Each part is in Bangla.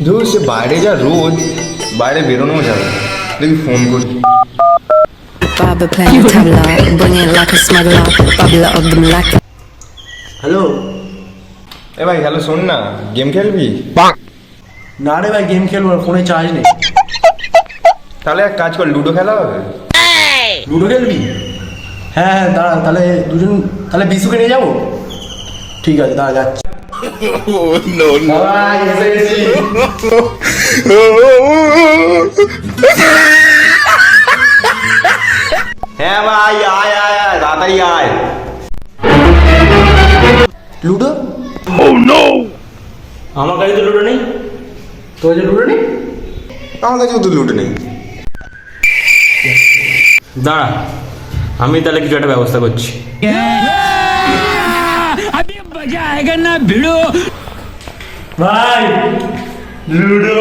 ধর সে বাইরে যা রোদ, বাইরে বেরোনো যাবে, দেখি ফোন করি। Baba playing tabla, bring it like a smuggler, bubbler of them like. Hello. এ ভাই হ্যালো, শোন না, গেম খেলবি? না রে ভাই, গেম খেলবো না, ফোনে চার্জ নেই। তাহলে এক কাজ কর, লুডো খেলা হবে। লুডো খেলবি? হ্যাঁ হ্যাঁ, দাঁড়া, তাহলে দুজন, তাহলে বিশুকে নিয়ে যাবো। ঠিক আছে, দাঁড়া যাচ্ছি। ভাই, এসে গেছি। হ্যাঁ ভাই, আয় আয় আয়, তাড়াতাড়ি আয়। লুডো? আমার কাছে তো লুডো নেই। তোর কাছে লুডো নেই? আমার কাছেও তো লুডো নেই। দাঁড়া, আমি তাহলে কিছু একটা ব্যবস্থা করছি। ভাই, লুডো।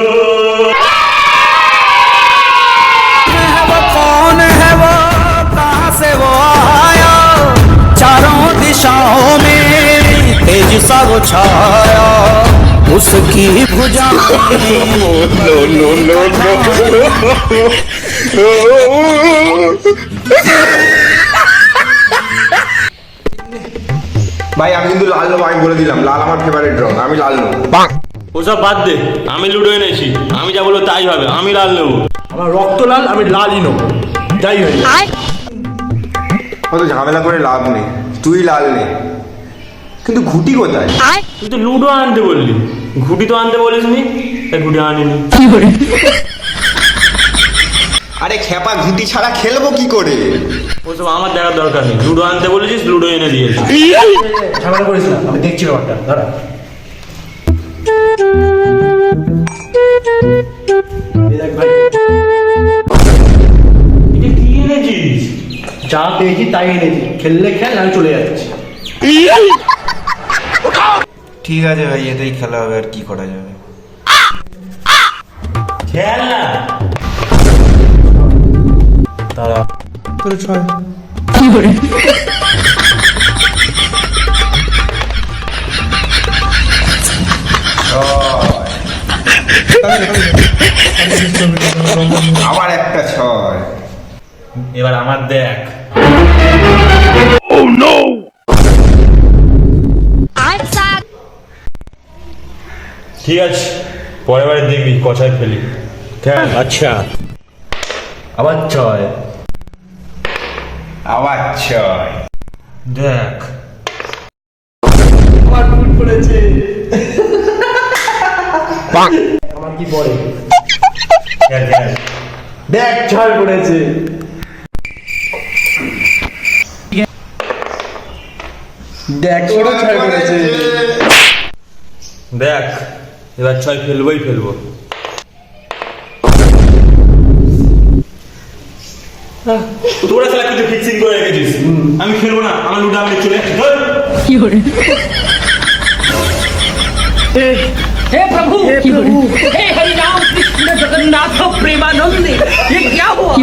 कौन है वो, कहाँ से वो आया, चारों दिशाओं में तेज सा वो छाया, उसकी भुजा ভাই আমি কিন্তু লাল নেবো, আমি বলে দিলাম, লাল আমার ফেভারিট রং, আমি লাল নেবো। ওসব বাদ দে, আমি লুডো এনেছি, আমি যা বলবো তাই হবে, আমি লাল নেবো। আমার রক্ত লাল, আমি লালই নেবো, যাই হয়ে যায়। অত ঝামেলা করে লাভ নেই, তুই লাল নে। কিন্তু ঘুটি কোথায়? তুই তো লুডো আনতে বললি, ঘুটি তো আনতে বলিস নি, তাই ঘুটি আনিনি। আরে খেপা, ঘুটি ছাড়া খেলবো কি করে? ওসব আমার দেখার দরকার নেই, লুডো আনতে বলেছিস, লুডো এনে দিয়েছিস। ঝামেলা করিস না, আমি দেখছি ব্যাপারটা, দাঁড়া। এই দেখ ভাই, এটা কি এনেছিস? যা পেয়েছি তাই এনেছি, খেললে খেল, আমি চলে যাচ্ছি। ঠিক আছে ভাই, এতেই খেলা হবে, আর কি করা যাবে। খেল না। দাঁড়া, তোর ছয়। আবার একটা ছয়। এবার আমার দেখ। ঠিক আছে, পরের বারে দেখবি কছায় ফেলি। খেল। আচ্ছা, আবার ছয়। আবার ছয়। দেখ। আমার ফুট পড়েছে। আমার কি পড়ে? খেল খেল। দেখ, ছয় পড়েছে। দেখ, ওরও ছয় পড়েছে। দেখ, এবার ছয় ফেলবোই ফেলবো। তোরা খেলা কিছু ফিক্সিং করে রেখেছিস, আমি খেলবো না, আমার লুডো আমি চলে हे प्रभु हे हरि राम कृष्ण जगन्नाथ प्रेमानंद ये क्या हुआ?